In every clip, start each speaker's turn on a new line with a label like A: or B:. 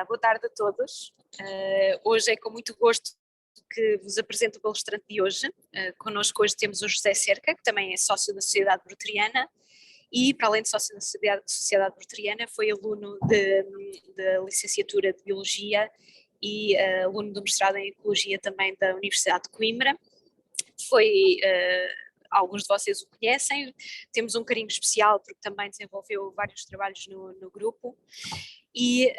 A: Boa tarde a todos. Hoje é com muito gosto que vos apresento o palestrante de hoje. Connosco hoje temos o José Cerca, que também é sócio da Sociedade Brutteriana e, para além de sócio da Sociedade Brutteriana, foi aluno da licenciatura de Biologia e aluno do mestrado em Ecologia também da Universidade de Coimbra. Alguns de vocês o conhecem, temos um carinho especial porque também desenvolveu vários trabalhos no grupo e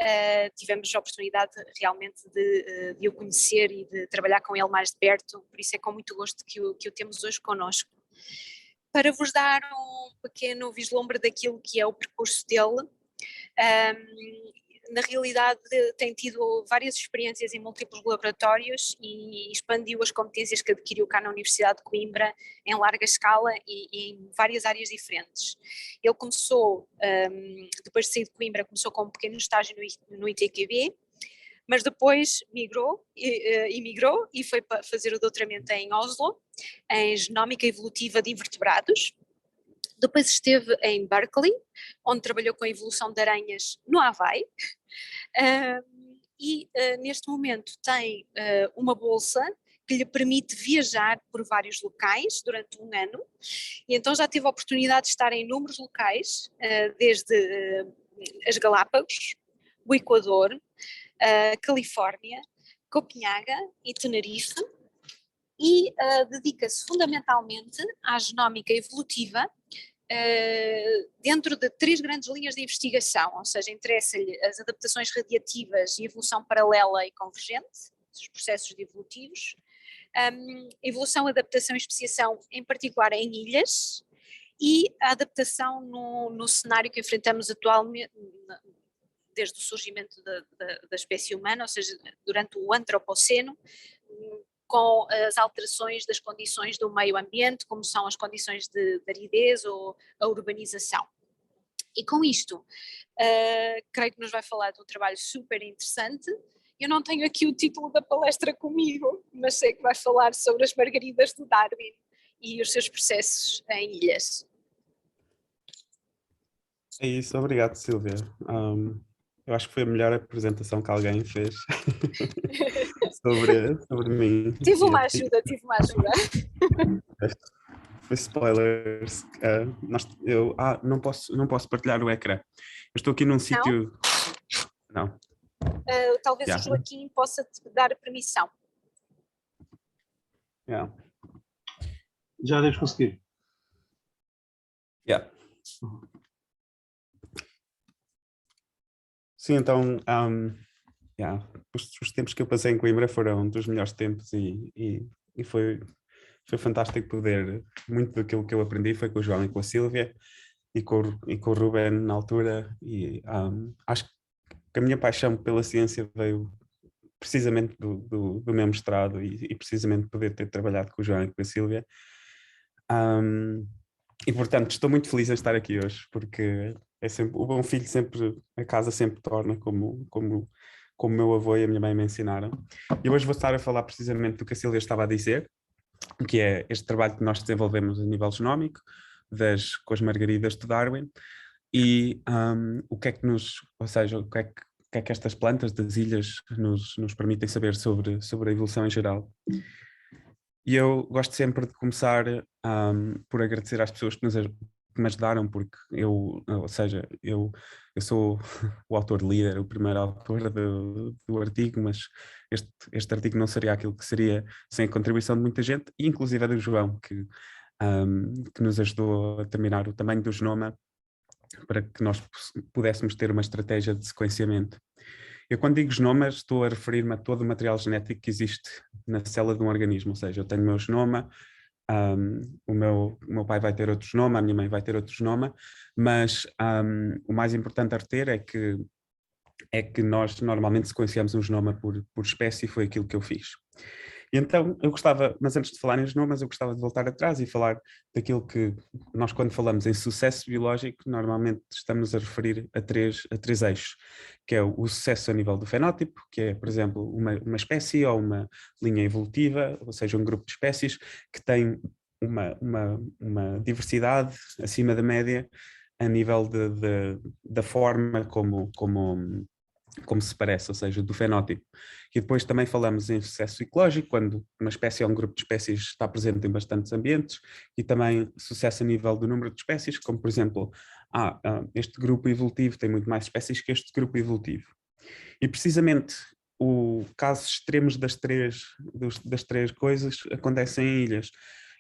A: tivemos a oportunidade realmente de o conhecer e de trabalhar com ele mais de perto, por isso é com muito gosto que o temos hoje connosco. Para vos dar um pequeno vislumbre daquilo que é o percurso dele, na realidade tem tido várias experiências em múltiplos laboratórios e expandiu as competências que adquiriu cá na Universidade de Coimbra em larga escala e em várias áreas diferentes. Ele começou, depois de sair de Coimbra, começou com um pequeno estágio no ITQB, mas depois migrou e foi para fazer o doutoramento em Oslo, em Genómica Evolutiva de Invertebrados. Depois esteve em Berkeley, onde trabalhou com a evolução de aranhas no Havaí, neste momento tem uma bolsa que lhe permite viajar por vários locais durante um ano, e então já teve a oportunidade de estar em inúmeros locais, desde as Galápagos, o Equador, Califórnia, Copenhaga e Tenerife, e dedica-se fundamentalmente à genómica evolutiva, dentro de 3 grandes linhas de investigação, ou seja, interessa-lhe as adaptações radiativas e evolução paralela e convergente, os processos evolutivos, evolução, adaptação e especiação, em particular em ilhas, e a adaptação no cenário que enfrentamos atualmente, desde o surgimento da espécie humana, ou seja, durante o Antropoceno, com as alterações das condições do meio ambiente, como são as condições de aridez ou a urbanização. E com isto, creio que nos vai falar de um trabalho super interessante. Eu não tenho aqui o título da palestra comigo, mas sei que vai falar sobre as margaridas do Darwin e os seus processos em ilhas.
B: É isso, obrigado, Sílvia. Eu acho que foi a melhor apresentação que alguém fez sobre mim.
A: Tive uma ajuda.
B: Foi spoilers. Não posso partilhar o ecrã. Eu estou aqui num sítio... Não.
A: Talvez o Joaquim possa te dar a permissão.
C: Já deves conseguir.
B: Sim, então, os tempos que eu passei em Coimbra foram dos melhores tempos e foi fantástico poder, muito daquilo que eu aprendi foi com o João e com a Sílvia e com o Ruben na altura, e acho que a minha paixão pela ciência veio precisamente do meu mestrado e precisamente poder ter trabalhado com o João e com a Sílvia. E portanto estou muito feliz em estar aqui hoje, porque é sempre, o bom filho sempre, a casa sempre torna como o meu avô e a minha mãe me ensinaram. E hoje vou estar a falar precisamente do que a Sílvia estava a dizer, que é este trabalho que nós desenvolvemos a nível genómico, com as margaridas de Darwin, e o que é que o que é que estas plantas das ilhas nos permitem saber sobre a evolução em geral. E eu gosto sempre de começar por agradecer às pessoas que me ajudaram, porque eu sou o autor líder, o primeiro autor do artigo, mas este artigo não seria aquilo que seria sem a contribuição de muita gente, inclusive a do João, que nos ajudou a determinar o tamanho do genoma para que nós pudéssemos ter uma estratégia de sequenciamento. Eu, quando digo genoma, estou a referir-me a todo o material genético que existe na célula de um organismo, ou seja, eu tenho o meu genoma, o meu pai vai ter outro genoma, a minha mãe vai ter outro genoma, mas o mais importante a reter é que nós normalmente sequenciamos um genoma por espécie, e foi aquilo que eu fiz. E então eu gostava, mas antes de falar em genomas, eu gostava de voltar atrás e falar daquilo que nós, quando falamos em sucesso biológico, normalmente estamos a referir a três eixos, que é o sucesso a nível do fenótipo, que é, por exemplo, uma espécie ou uma linha evolutiva, ou seja, um grupo de espécies que tem uma diversidade acima da média a nível da forma como como se parece, ou seja, do fenótipo. E depois também falamos em sucesso ecológico, quando uma espécie ou um grupo de espécies está presente em bastantes ambientes, e também sucesso a nível do número de espécies, como por exemplo, este grupo evolutivo tem muito mais espécies que este grupo evolutivo. E precisamente o casos extremos das três coisas acontecem em ilhas,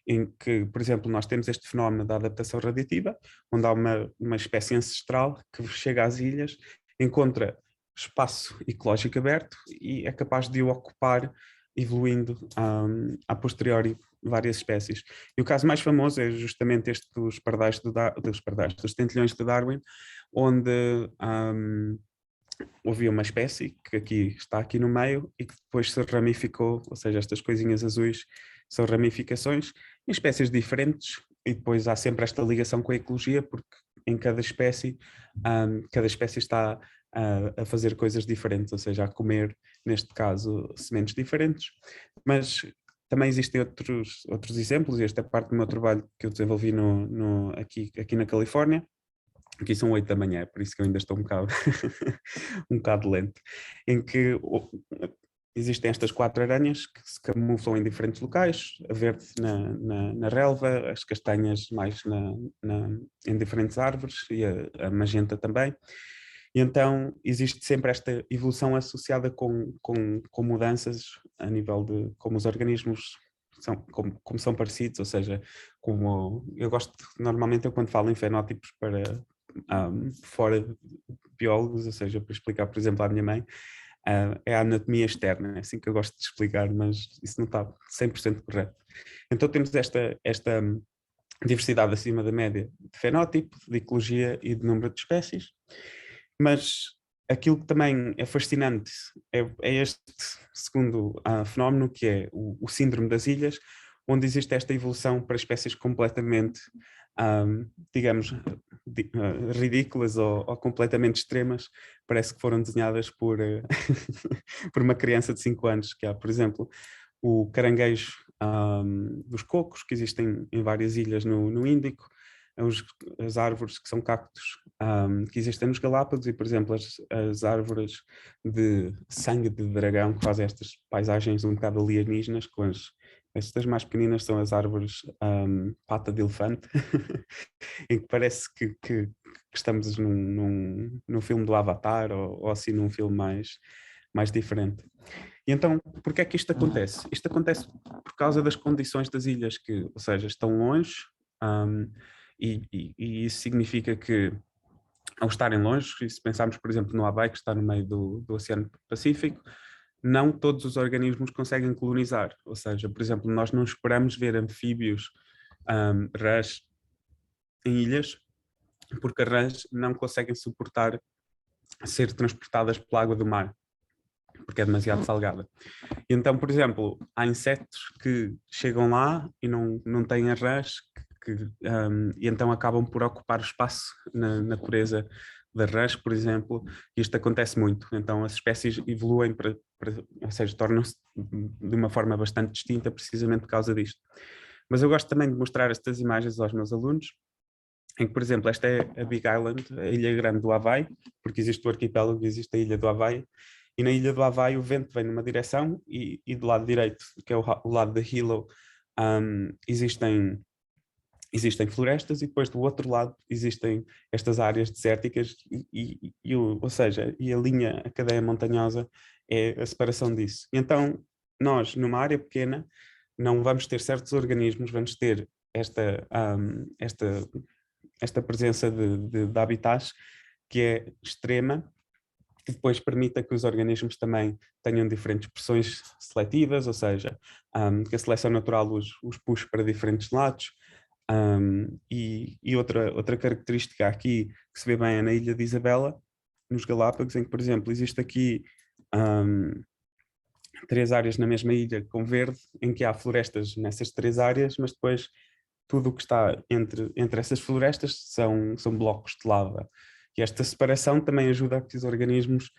B: em que, por exemplo, nós temos este fenómeno da adaptação radiativa, onde há uma espécie ancestral que chega às ilhas, encontra espaço ecológico aberto e é capaz de o ocupar, evoluindo a posteriori várias espécies. E o caso mais famoso é justamente este dos tentilhões de Darwin, onde havia uma espécie que está aqui no meio e que depois se ramificou, ou seja, estas coisinhas azuis são ramificações em espécies diferentes, e depois há sempre esta ligação com a ecologia, porque em cada espécie está a fazer coisas diferentes, ou seja, a comer, neste caso, sementes diferentes. Mas também existem outros exemplos, e esta é parte do meu trabalho que eu desenvolvi aqui na Califórnia. Aqui são 8 da manhã, por isso que eu ainda estou um bocado, um bocado lento, em que existem estas 4 aranhas que se camuflam em diferentes locais, a verde na relva, as castanhas mais em diferentes árvores e a magenta também. E então existe sempre esta evolução associada com mudanças a nível de como os organismos como são parecidos, ou seja, como eu gosto, normalmente eu quando falo em fenótipos para fora de biólogos, ou seja, para explicar, por exemplo, à minha mãe, é a anatomia externa, é assim que eu gosto de explicar, mas isso não está 100% correto. Então temos esta diversidade acima da média de fenótipo, de ecologia e de número de espécies, mas aquilo que também é fascinante é este segundo fenómeno, que é o síndrome das ilhas, onde existe esta evolução para espécies completamente, digamos, ridículas ou completamente extremas, parece que foram desenhadas por, por uma criança de 5 anos, que há, por exemplo, o caranguejo dos cocos, que existem em várias ilhas no Índico, as árvores que são cactos que existem nos Galápagos, e, por exemplo, as árvores de sangue de dragão, que fazem estas paisagens um bocado alienígenas, estas mais pequeninas são as árvores pata de elefante, em que parece que estamos num filme do Avatar, ou assim num filme mais diferente. E então, por que é que isto acontece? Isto acontece por causa das condições das ilhas, que, ou seja, estão longe, e isso significa que, ao estarem longe, e se pensarmos, por exemplo, no Havaí, que está no meio do Oceano Pacífico, não todos os organismos conseguem colonizar. Ou seja, por exemplo, nós não esperamos ver anfíbios, rãs, em ilhas, porque as rãs não conseguem suportar ser transportadas pela água do mar, porque é demasiado salgada. E então, por exemplo, há insetos que chegam lá e não têm as rãs, e então acabam por ocupar o espaço na pureza das rãs, por exemplo, e isto acontece muito. Então as espécies evoluem ou seja, tornam-se de uma forma bastante distinta precisamente por causa disto. Mas eu gosto também de mostrar estas imagens aos meus alunos, em que, por exemplo, esta é a Big Island, a ilha grande do Havaí, porque existe o arquipélago e existe a ilha do Havaí, e na ilha do Havaí o vento vem numa direção e do lado direito, que é o lado da Hilo, existem florestas, e depois do outro lado existem estas áreas desérticas, ou seja, a cadeia montanhosa é a separação disso. E então nós, numa área pequena, não vamos ter certos organismos, vamos ter esta presença de habitats que é extrema, que depois permita que os organismos também tenham diferentes pressões seletivas, ou seja, que a seleção natural os puxe para diferentes lados. E outra característica aqui que se vê bem é na Ilha de Isabela, nos Galápagos, em que, por exemplo, existe aqui 3 áreas na mesma ilha com verde, em que há florestas nessas 3 áreas, mas depois tudo o que está entre essas florestas são blocos de lava. E esta separação também ajuda a que os organismos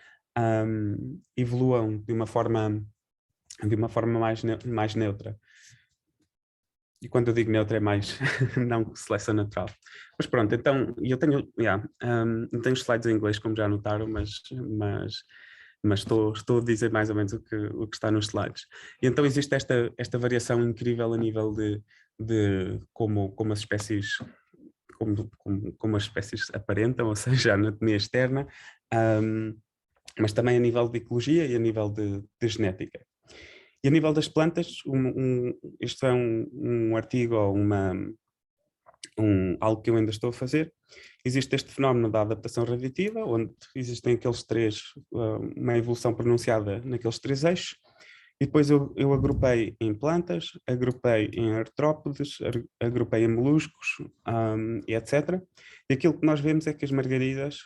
B: evoluam de uma forma mais neutra. E quando eu digo neutra é mais não seleção natural. Mas pronto, então eu tenho slides em inglês, como já notaram, mas mas estou a dizer mais ou menos o que está nos slides. E então existe esta variação incrível a nível de como as espécies como as espécies aparentam, ou seja, a anatomia externa, mas também a nível de ecologia e a nível de genética. E a nível das plantas, isto é um artigo ou algo que eu ainda estou a fazer. Existe este fenómeno da adaptação radiativa, onde existem aqueles três, uma evolução pronunciada naqueles três eixos, e depois eu agrupei em plantas, agrupei em artrópodes, agrupei em moluscos, e etc. E aquilo que nós vemos é que as margaridas,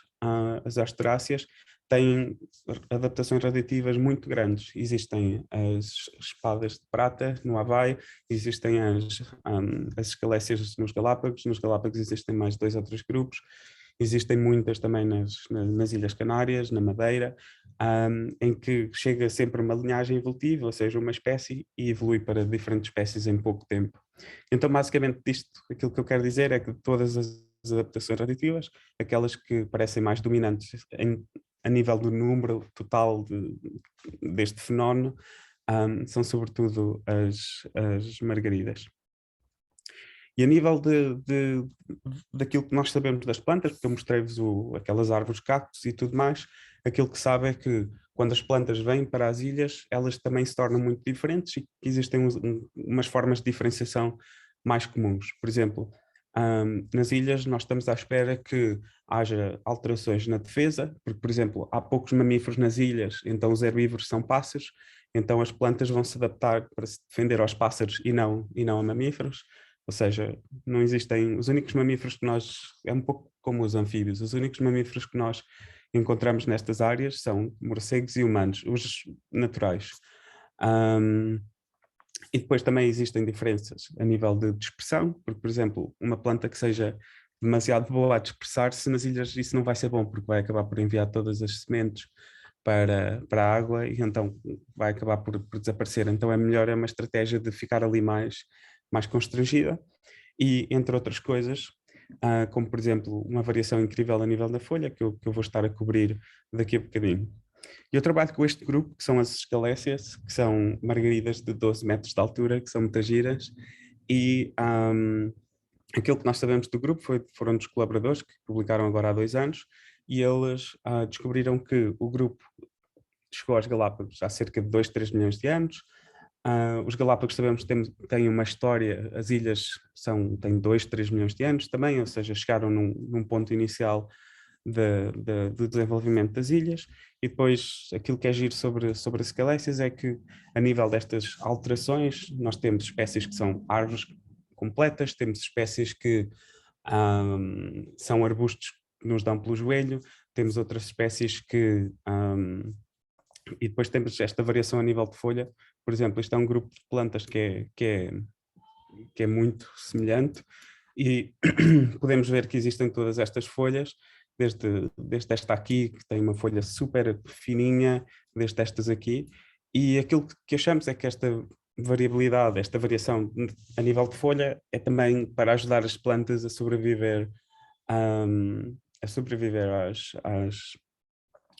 B: as asteráceas, têm adaptações radiativas muito grandes. Existem as espadas de prata no Havaí, existem as escalécias nos Galápagos existem mais 2 ou 3 grupos, existem muitas também nas Ilhas Canárias, na Madeira, em que chega sempre uma linhagem evolutiva, ou seja, uma espécie, e evolui para diferentes espécies em pouco tempo. Então, basicamente, aquilo que eu quero dizer é que todas as adaptações radiativas, aquelas que parecem mais dominantes a nível do número total deste fenómeno, são sobretudo as margaridas. E a nível daquilo que nós sabemos das plantas, porque eu mostrei-vos aquelas árvores cactos e tudo mais, aquilo que sabe é que quando as plantas vêm para as ilhas, elas também se tornam muito diferentes e que existem umas formas de diferenciação mais comuns. Por exemplo, nas ilhas nós estamos à espera que haja alterações na defesa, porque, por exemplo, há poucos mamíferos nas ilhas, então os herbívoros são pássaros, então as plantas vão se adaptar para se defender aos pássaros e não a mamíferos. Ou seja, não existem, os únicos mamíferos que nós, é um pouco como os anfíbios, os únicos mamíferos que nós encontramos nestas áreas são morcegos e humanos, os naturais. E depois também existem diferenças a nível de dispersão, porque, por exemplo, uma planta que seja demasiado boa a dispersar-se nas ilhas, isso não vai ser bom, porque vai acabar por enviar todas as sementes para a água e então vai acabar por desaparecer. Então é melhor, é uma estratégia de ficar ali mais constrangida e, entre outras coisas, como por exemplo uma variação incrível a nível da folha, que eu vou estar a cobrir daqui a bocadinho. Eu trabalho com este grupo, que são as escalécias, que são margaridas de 12 metros de altura, que são muitas giras, e aquilo que nós sabemos do grupo foram dos colaboradores que publicaram agora há 2 anos, e eles descobriram que o grupo chegou aos Galápagos há cerca de 2, 3 milhões de anos. Os Galápagos sabemos que têm uma história, as ilhas têm 2, 3 milhões de anos também, ou seja, chegaram num ponto inicial do desenvolvimento das ilhas, e depois aquilo que é giro sobre as escalécias é que a nível destas alterações nós temos espécies que são árvores completas, temos espécies que são arbustos que nos dão pelo joelho, temos outras espécies que e depois temos esta variação a nível de folha. Por exemplo, isto é um grupo de plantas que é muito semelhante e podemos ver que existem todas estas folhas, desde esta aqui, que tem uma folha super fininha, desde estas aqui, e aquilo que achamos é que esta variabilidade, esta variação a nível de folha é também para ajudar as plantas a sobreviver,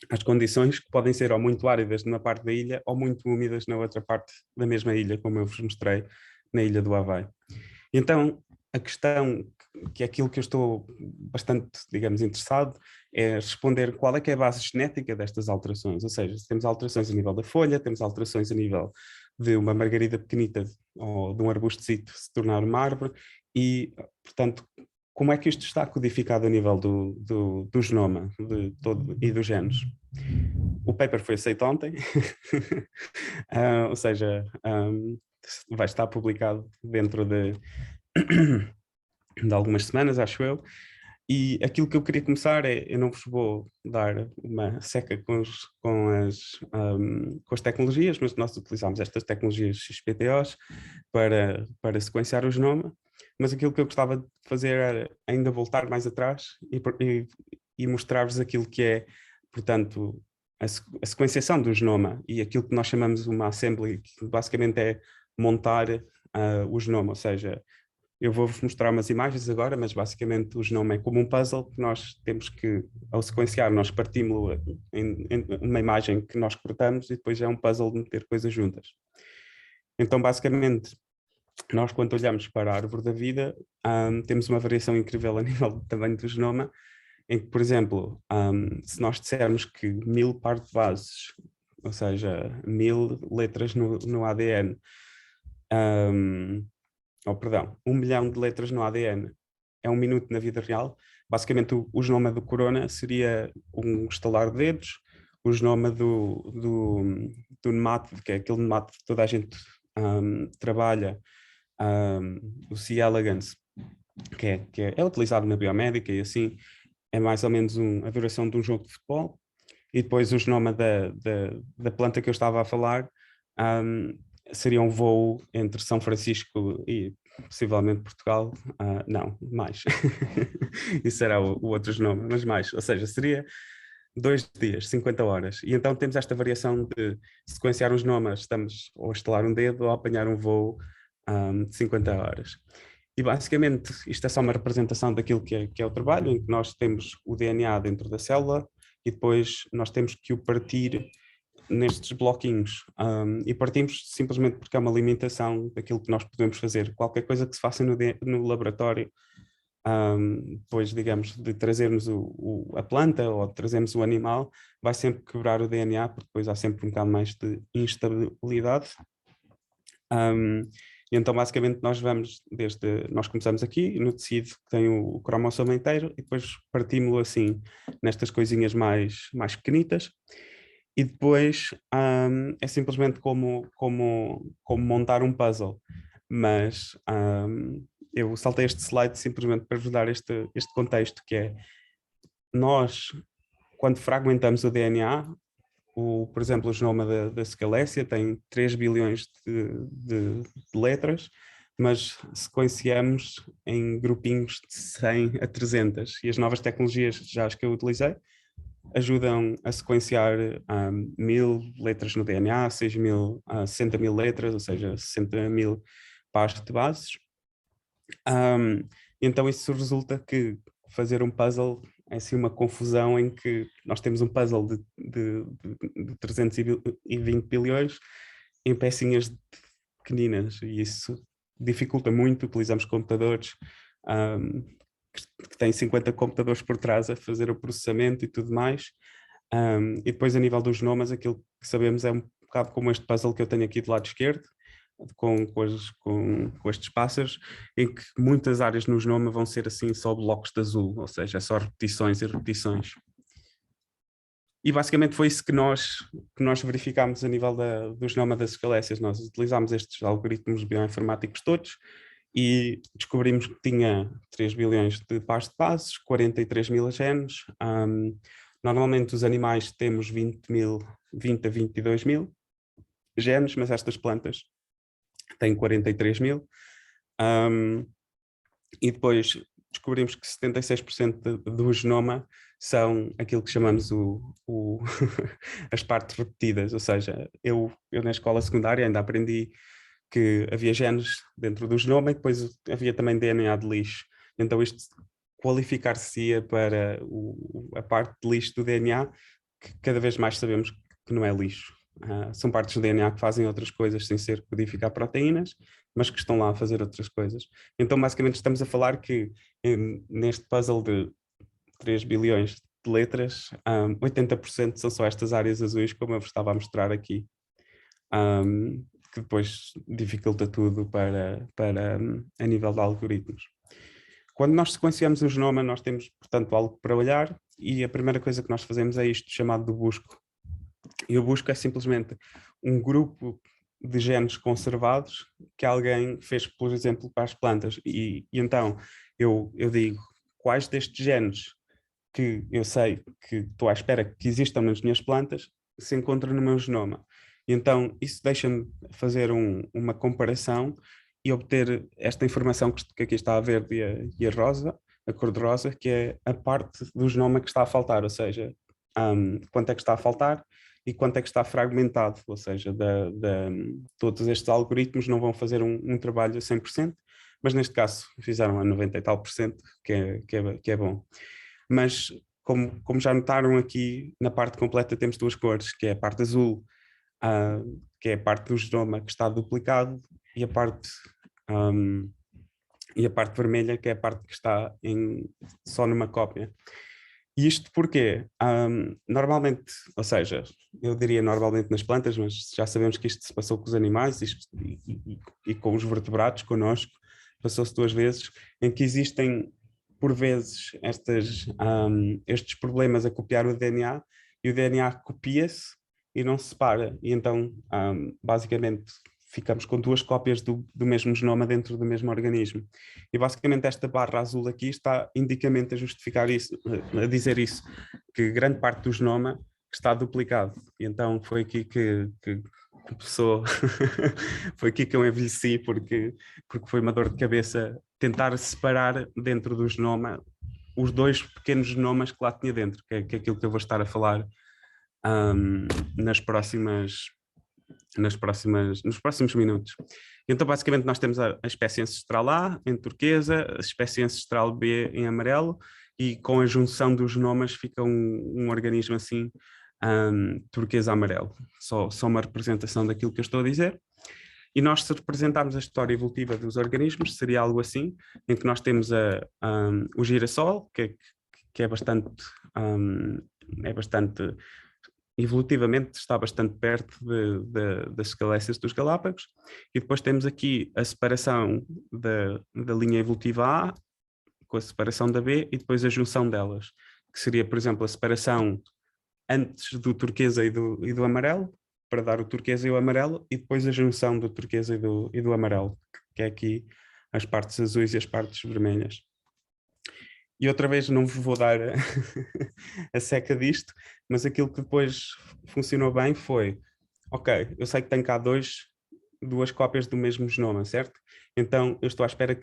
B: às condições que podem ser ou muito áridas numa parte da ilha ou muito úmidas na outra parte da mesma ilha, como eu vos mostrei na ilha do Havaí. Então, a questão, que é aquilo que eu estou bastante, digamos, interessado, é responder qual é que é a base genética destas alterações, ou seja, temos alterações a nível da folha, temos alterações a nível de uma margarida pequenita ou de um arbustozito se tornar uma árvore e, portanto, como é que isto está codificado a nível do genoma e dos genes? O paper foi aceito ontem, ou seja, vai estar publicado dentro de algumas semanas, acho eu, e aquilo que eu queria começar é, eu não vos vou dar uma seca com as tecnologias, mas nós utilizamos estas tecnologias XPTOs para sequenciar o genoma, mas aquilo que eu gostava de fazer era ainda voltar mais atrás e mostrar-vos aquilo que é, portanto, a sequenciação do genoma e aquilo que nós chamamos uma assembly, que basicamente é montar o genoma, ou seja, Eu vou-vos mostrar umas imagens agora, mas basicamente o genoma é como um puzzle que nós temos que, ao sequenciar, nós partimos-lo em uma imagem que nós cortamos e depois é um puzzle de meter coisas juntas. Então, basicamente, nós quando olhamos para a árvore da vida, temos uma variação incrível a nível do tamanho do genoma, em que, por exemplo, se nós dissermos que 1000 pares de bases, ou seja, 1000 letras no ADN, perdão, 1 milhão de letras no ADN é 1 minuto na vida real. Basicamente, o genoma do corona seria um estalar de dedos, o genoma do nemátodo, que é aquele nemátodo que toda a gente trabalha, o C. elegans, que é utilizado na biomédica e assim, é mais ou menos a duração de um jogo de futebol. E depois o genoma da planta que eu estava a falar seria um voo entre São Francisco e possivelmente Portugal. Não, mais. Isso será o outro genoma, mas mais. Ou seja, seria 2 dias, 50 horas. E então temos esta variação de sequenciar um genoma, estamos ou a estalar um dedo ou a apanhar um voo de 50 horas. E basicamente isto é só uma representação daquilo que é o trabalho, em que nós temos o DNA dentro da célula e depois nós temos que o partir nestes bloquinhos, e partimos simplesmente porque é uma limitação daquilo que nós podemos fazer. Qualquer coisa que se faça no laboratório, depois, digamos, de trazermos a planta ou de trazermos o animal, vai sempre quebrar o DNA, porque depois há sempre um bocado mais de instabilidade. E então, basicamente, nós começamos aqui no tecido que tem o cromossomo inteiro e depois partimos-lo assim, nestas coisinhas mais pequenitas. E depois é simplesmente como montar um puzzle. Mas eu saltei este slide simplesmente para vos dar este contexto, que é nós, quando fragmentamos o DNA, por exemplo, o genoma da Scalécia tem 3 bilhões de letras, mas sequenciamos em grupinhos de 100 a 300. E as novas tecnologias, já as que eu utilizei, ajudam a sequenciar 1000 letras no DNA, 6.000, 60.000 letras, ou seja, 60.000 pares de bases. Então isso resulta que fazer um puzzle é assim uma confusão em que nós temos um puzzle de 320 bilhões em pecinhas pequeninas e isso dificulta muito. Utilizamos computadores que têm 50 computadores por trás a fazer o processamento e tudo mais. E depois a nível dos genomas, aquilo que sabemos é um bocado como este puzzle que eu tenho aqui do lado esquerdo, com estes pássaros, em que muitas áreas no genoma vão ser assim só blocos de azul, ou seja, é só repetições e repetições. E basicamente foi isso que nós verificámos a nível do genoma das escalécias. Nós utilizámos estes algoritmos bioinformáticos todos e descobrimos que tinha 3 bilhões de pares de bases, 43 mil genes. Normalmente os animais temos 20 a 22 mil genes, mas estas plantas têm 43 mil. E depois descobrimos que 76% do genoma são aquilo que chamamos as partes repetidas, ou seja, eu na escola secundária ainda aprendi que havia genes dentro do genoma e depois havia também DNA de lixo. Então isto qualificar-se-ia para a parte de lixo do DNA, que cada vez mais sabemos que não é lixo. São partes do DNA que fazem outras coisas sem ser codificar proteínas, mas que estão lá a fazer outras coisas. Então basicamente estamos a falar que neste puzzle de 3 bilhões de letras, 80% são só estas áreas azuis, como eu vos estava a mostrar aqui, que depois dificulta tudo para a nível de algoritmos. Quando nós sequenciamos o genoma, nós temos, portanto, algo para olhar e a primeira coisa que nós fazemos é isto chamado de busco. E o busco é simplesmente um grupo de genes conservados que alguém fez, por exemplo, para as plantas. E então eu digo quais destes genes que eu sei que estou à espera que existam nas minhas plantas se encontram no meu genoma. E então isso deixa-me fazer uma comparação e obter esta informação que aqui está a verde e a rosa, a cor de rosa, que é a parte do genoma que está a faltar, ou seja, quanto é que está a faltar e quanto é que está fragmentado, ou seja, todos estes algoritmos não vão fazer um trabalho a 100%, mas neste caso fizeram a 90 e tal por cento, que é bom. Mas como já notaram aqui, na parte completa temos duas cores, que é a parte azul, que é a parte do genoma que está duplicado, e a parte vermelha, que é a parte que está só numa cópia. E isto porque, normalmente, ou seja, eu diria normalmente nas plantas, mas já sabemos que isto se passou com os animais e com os vertebrados, connosco, passou-se 2 vezes, em que existem, por vezes, estes problemas a copiar o DNA, e o DNA copia-se e não se separa, e então, basicamente, ficamos com 2 cópias do mesmo genoma dentro do mesmo organismo. E basicamente esta barra azul aqui está indicamente a justificar isso, a dizer isso, que grande parte do genoma está duplicado. E então foi aqui que começou, foi aqui que eu envelheci, porque foi uma dor de cabeça tentar separar dentro do genoma os 2 pequenos genomas que lá tinha dentro, que é aquilo que eu vou estar a falar nos próximos minutos. Então, basicamente, nós temos a espécie ancestral A em turquesa, a espécie ancestral B em amarelo, e com a junção dos genomas fica um organismo assim, turquesa-amarelo. Só uma representação daquilo que eu estou a dizer. E nós, se representarmos a história evolutiva dos organismos, seria algo assim, em que nós temos o girassol, que é bastante evolutivamente está bastante perto das galáxias dos Galápagos, e depois temos aqui a separação da linha evolutiva A com a separação da B e depois a junção delas, que seria, por exemplo, a separação antes do turquesa e do amarelo, para dar o turquesa e o amarelo, e depois a junção do turquesa e do amarelo, que é aqui as partes azuis e as partes vermelhas. E outra vez não vos vou dar a seca disto, mas aquilo que depois funcionou bem foi, ok, eu sei que tenho cá 2 cópias do mesmo genoma, certo? Então eu estou à espera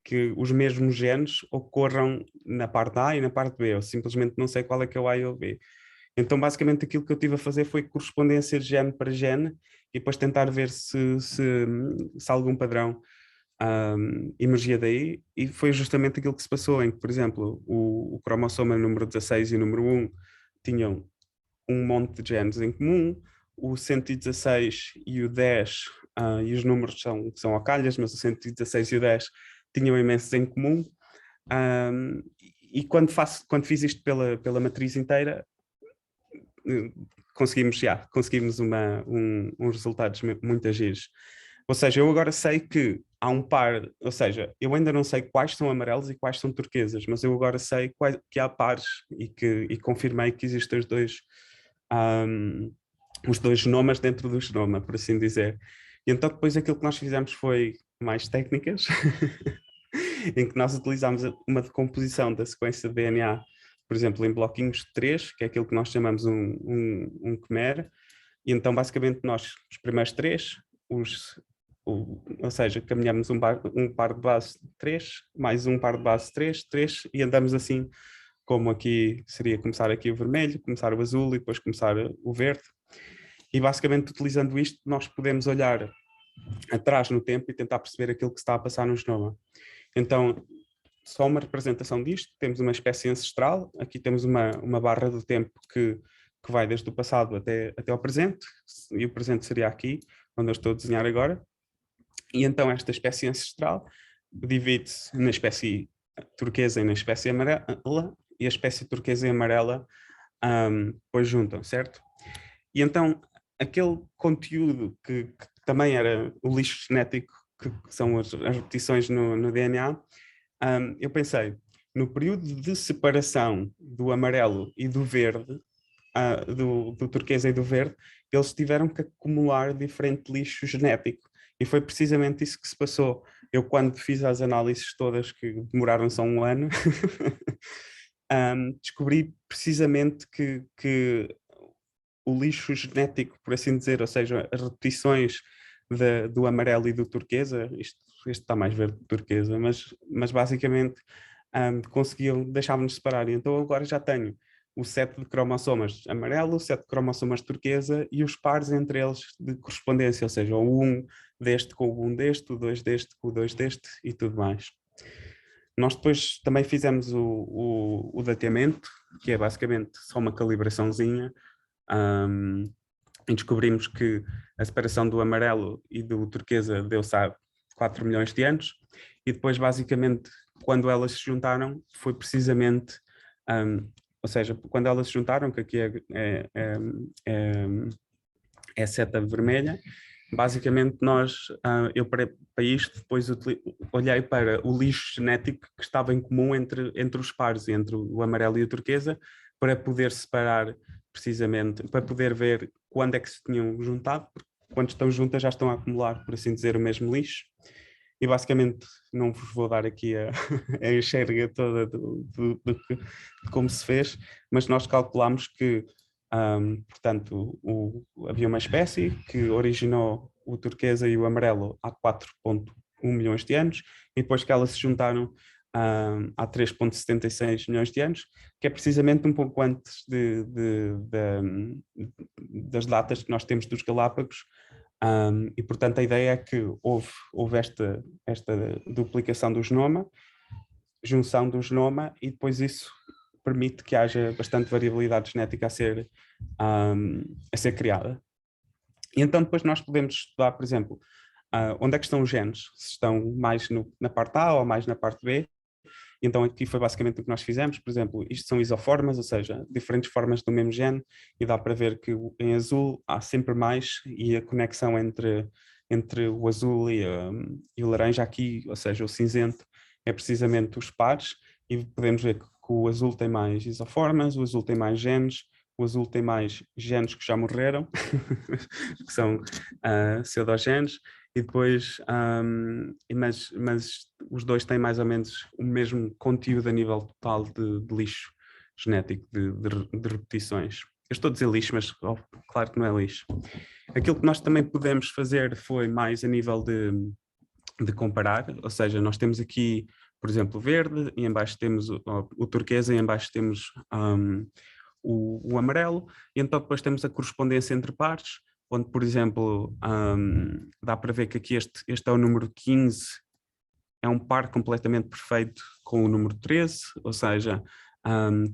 B: que os mesmos genes ocorram na parte A e na parte B, eu simplesmente não sei qual é que é o A e o B. Então basicamente aquilo que eu tive a fazer foi correspondência de gene para gene, e depois tentar ver se algum padrão emergia daí, e foi justamente aquilo que se passou, em que, por exemplo, o cromossoma número 16 e número 1 tinham um monte de genes em comum, o 116 e o 10, e os números são ao calhas, mas o 116 e o 10 tinham imensos em comum, e quando fiz isto pela matriz inteira, conseguimos uns resultados muito agidos. Ou seja, eu agora sei que há um par, ou seja, eu ainda não sei quais são amarelos e quais são turquesas, mas eu agora sei que há pares, e confirmei que existem os 2 genomas dentro do genoma, por assim dizer. E então depois aquilo que nós fizemos foi mais técnicas, em que nós utilizámos uma decomposição da sequência de DNA, por exemplo, em bloquinhos de 3, que é aquilo que nós chamamos um Khmer, e então basicamente nós, os primeiros 3, ou seja, caminhamos um par de base 3, mais um par de base 3, e andamos assim, como aqui seria começar aqui o vermelho, começar o azul e depois começar o verde. E basicamente utilizando isto nós podemos olhar atrás no tempo e tentar perceber aquilo que se está a passar no genoma. Então, só uma representação disto, temos uma espécie ancestral, aqui temos uma barra do tempo que vai desde o passado até ao presente, e o presente seria aqui, onde eu estou a desenhar agora. E então esta espécie ancestral divide-se na espécie turquesa e na espécie amarela, e a espécie turquesa e amarela depois juntam, certo? E então aquele conteúdo que também era o lixo genético, que são as repetições no DNA, eu pensei, no período de separação do amarelo e do verde, do turquesa e do verde, eles tiveram que acumular diferente lixo genético. E foi precisamente isso que se passou. Eu, quando fiz as análises todas, que demoraram só um ano, descobri precisamente que o lixo genético, por assim dizer, ou seja, as repetições do amarelo e do turquesa, este está mais verde que turquesa, mas basicamente deixavam-nos separar. E então agora já tenho o set de cromossomas amarelo, o set de cromossomas turquesa e os pares entre eles de correspondência, ou seja, o 1 deste com o 1 deste, o 2 deste com o 2 deste e tudo mais. Nós depois também fizemos o dateamento, que é basicamente só uma calibraçãozinha, e descobrimos que a separação do amarelo e do turquesa deu-se há 4 milhões de anos, e depois basicamente quando elas se juntaram foi precisamente, ou seja, quando elas se juntaram, que aqui é a seta vermelha, basicamente eu para isto depois olhei para o lixo genético que estava em comum entre os pares, entre o amarelo e o turquesa, para poder separar precisamente, para poder ver quando é que se tinham juntado, porque quando estão juntas já estão a acumular, por assim dizer, o mesmo lixo. E basicamente não vos vou dar aqui a enxerga toda de como se fez, mas nós calculamos que portanto, havia uma espécie que originou o turquesa e o amarelo há 4,1 milhões de anos, e depois que elas se juntaram há 3,76 milhões de anos, que é precisamente um pouco antes das datas que nós temos dos Galápagos, e portanto a ideia é que houve esta duplicação do genoma, junção do genoma, e depois isso permite que haja bastante variabilidade genética a ser criada. E então depois nós podemos estudar, por exemplo, onde é que estão os genes, se estão mais na parte A ou mais na parte B. Então aqui foi basicamente o que nós fizemos. Por exemplo, isto são isoformas, ou seja, diferentes formas do mesmo gene, e dá para ver que em azul há sempre mais, e a conexão entre o azul e o laranja aqui, ou seja, o cinzento, é precisamente os pares, e podemos ver que o azul tem mais isoformas, o azul tem mais genes, o azul tem mais genes que já morreram, que são pseudogenes, e depois, mas os dois têm mais ou menos o mesmo conteúdo a nível total de lixo genético, de repetições. Eu estou a dizer lixo, mas claro que não é lixo. Aquilo que nós também podemos fazer foi mais a nível de comparar, ou seja, nós temos aqui, por exemplo, o verde, e em baixo temos o turquesa, e em baixo temos o amarelo, e então depois temos a correspondência entre pares, onde, por exemplo, dá para ver que aqui este é o número 15, é um par completamente perfeito com o número 13, ou seja,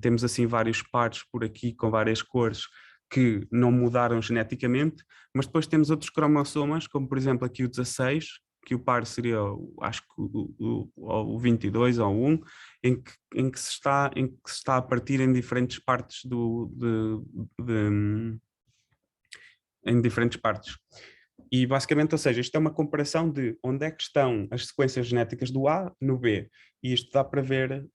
B: temos assim vários pares por aqui com várias cores que não mudaram geneticamente, mas depois temos outros cromossomas, como por exemplo aqui o 16, que o par seria, acho que o 22 ou o 1, em que se está a partir em diferentes partes em diferentes partes. E basicamente, ou seja, isto é uma comparação de onde é que estão as sequências genéticas do A no B, e isto dá para ver,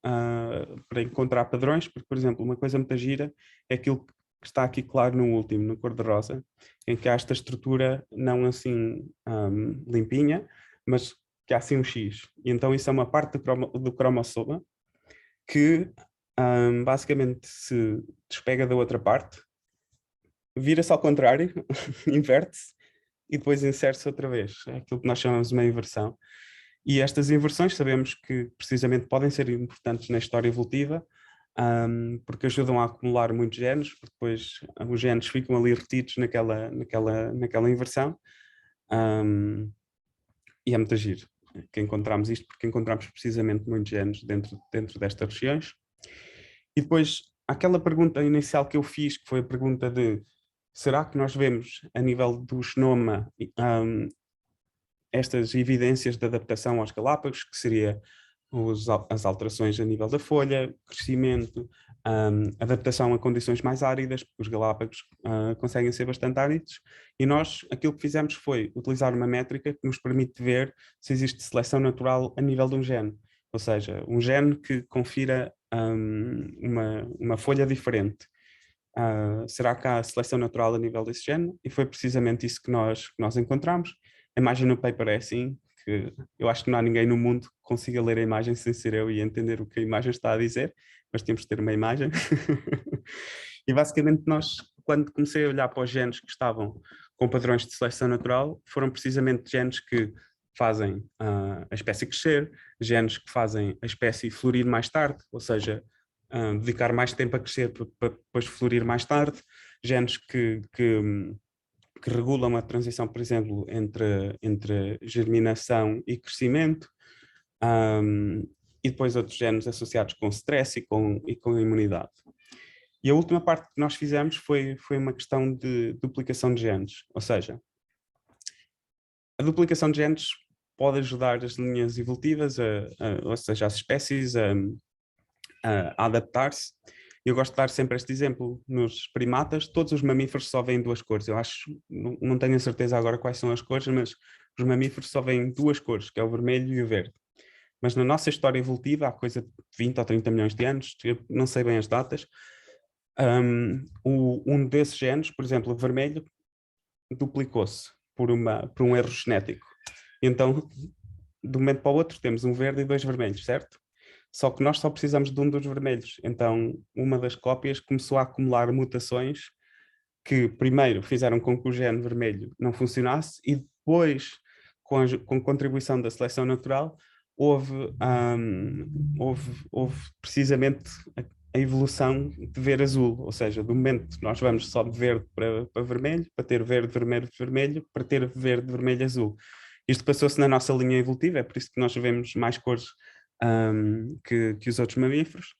B: para encontrar padrões, porque, por exemplo, uma coisa muito gira é aquilo que está aqui claro no último, no cor-de-rosa, em que há esta estrutura não assim limpinha, mas que há assim um X. E então isso é uma parte do cromossoma que basicamente se despega da outra parte, vira-se ao contrário, inverte-se, e depois insere-se outra vez. É aquilo que nós chamamos de uma inversão. E estas inversões sabemos que precisamente podem ser importantes na história evolutiva, porque ajudam a acumular muitos genes, porque depois os genes ficam ali retidos naquela inversão. E é muito giro que encontramos isto, porque encontramos precisamente muitos genes dentro destas regiões. E depois, aquela pergunta inicial que eu fiz, que foi a pergunta de será que nós vemos a nível do genoma estas evidências de adaptação aos Galápagos, que seria as alterações a nível da folha, crescimento, adaptação a condições mais áridas, porque os Galápagos conseguem ser bastante áridos, e nós aquilo que fizemos foi utilizar uma métrica que nos permite ver se existe seleção natural a nível de um gene, ou seja, um gene que confira uma folha diferente. Será que há seleção natural a nível desse gene? E foi precisamente isso que nós encontramos. A imagem no paper é assim, que eu acho que não há ninguém no mundo que consiga ler a imagem sem ser eu e entender o que a imagem está a dizer, mas temos de ter uma imagem. E basicamente nós, quando comecei a olhar para os genes que estavam com padrões de seleção natural, foram precisamente genes que fazem a espécie crescer, genes que fazem a espécie florir mais tarde, ou seja, dedicar mais tempo a crescer para depois florir mais tarde, genes que regulam a transição, por exemplo, entre germinação e crescimento, e depois outros genes associados com stress e com imunidade. E a última parte que nós fizemos foi uma questão de duplicação de genes, ou seja, a duplicação de genes pode ajudar as linhas evolutivas, ou seja, as espécies a adaptar-se. Eu gosto de dar sempre este exemplo nos primatas. Todos os mamíferos só veem duas cores. Eu acho, não tenho a certeza agora quais são as cores, mas os mamíferos só veem duas cores, que é o vermelho e o verde. Mas na nossa história evolutiva, há coisa de 20 ou 30 milhões de anos, eu não sei bem as datas, um desses genes, por exemplo, o vermelho, duplicou-se por um erro genético. Então, de um momento para o outro, temos um verde e dois vermelhos, certo? Só que nós só precisamos de um dos vermelhos. Então, uma das cópias começou a acumular mutações que, primeiro, fizeram com que o gene vermelho não funcionasse e depois, com a contribuição da seleção natural, houve precisamente a evolução de ver azul. Ou seja, do momento que nós vamos só de verde para vermelho, para ter verde, vermelho, vermelho, para ter verde, vermelho, azul. Isto passou-se na nossa linha evolutiva, é por isso que nós vemos mais cores que os outros mamíferos.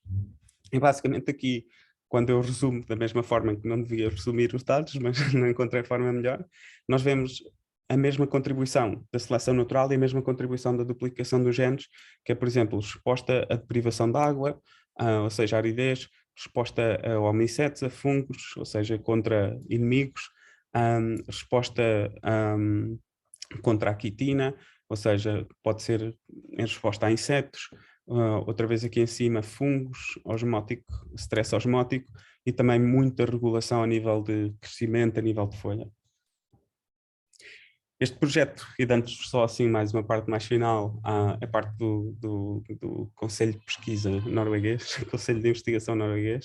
B: E basicamente aqui, quando eu resumo da mesma forma que não devia resumir os dados, mas não encontrei forma melhor, nós vemos a mesma contribuição da seleção natural e a mesma contribuição da duplicação dos genes, que é, por exemplo, resposta à deprivação de água, ou seja, a aridez, resposta a homicetes, a fungos, ou seja, contra inimigos, resposta contra a quitina, ou seja, pode ser em resposta a insetos, outra vez aqui em cima, fungos, osmótico, stress osmótico, e também muita regulação a nível de crescimento, a nível de folha. Este projeto, e dando só assim mais uma parte mais final, a parte do Conselho de Pesquisa norueguês, Conselho de Investigação norueguês.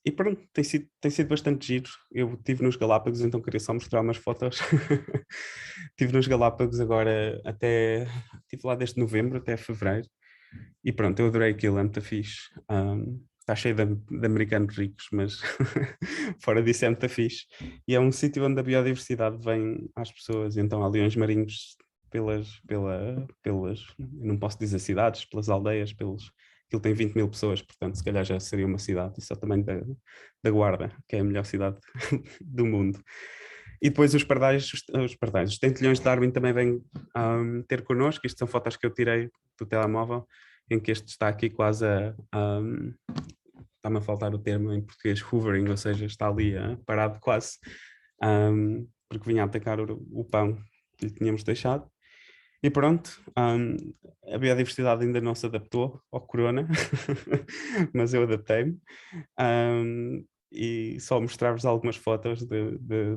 B: E pronto, tem sido bastante giro. Eu estive nos Galápagos, então queria só mostrar umas fotos. Estive nos Galápagos agora estive lá desde novembro até fevereiro. E pronto, eu adorei aquilo, é muito fixe. Está cheio de americanos ricos, mas fora disso é muito fixe. E é um sítio onde a biodiversidade vem às pessoas, então há leões marinhos pelas, eu não posso dizer cidades, pelas aldeias, aquilo tem 20 mil pessoas, portanto se calhar já seria uma cidade, isso é também da Guarda, que é a melhor cidade do mundo. E depois os tentilhões de Darwin também vêm ter connosco. Isto são fotos que eu tirei do telemóvel, em que este está aqui quase está-me a faltar o termo em português, hoovering, ou seja, está ali parado quase, porque vinha a atacar o pão que lhe tínhamos deixado. E pronto, a biodiversidade ainda não se adaptou ao corona, mas eu adaptei-me. E só mostrar-vos algumas fotos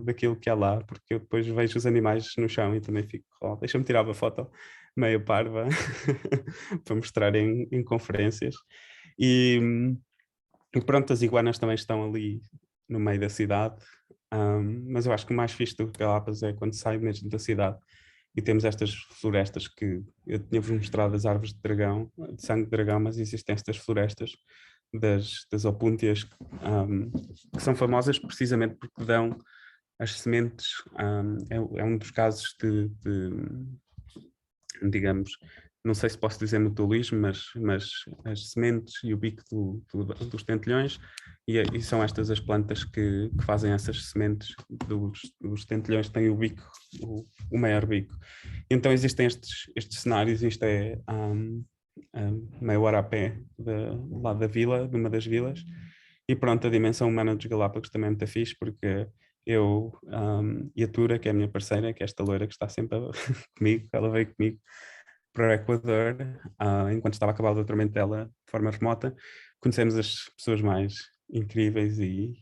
B: daquilo que há lá, porque eu depois vejo os animais no chão e também fico, deixa-me tirar uma foto meio parva para mostrar em conferências. E pronto, as iguanas também estão ali no meio da cidade, mas eu acho que o mais fixe do Galápagos é quando sai mesmo da cidade e temos estas florestas que eu tinha-vos mostrado, as árvores de dragão, de sangue de dragão, mas existem estas florestas das opúntias que são famosas precisamente porque dão as sementes, é um dos casos digamos, não sei se posso dizer mutualismo, mas as sementes e o bico dos tentilhões, e são estas as plantas que fazem essas sementes dos tentilhões, têm o bico, o maior bico. Então existem estes cenários, isto é meia hora a pé lá da vila, de uma das vilas, e pronto, a dimensão humana dos Galápagos também é muito fixe, porque eu e a Tura, que é a minha parceira, que é esta loira que está sempre comigo, ela veio comigo para o Equador, enquanto estava a acabar o doutoramento dela de forma remota, conhecemos as pessoas mais incríveis e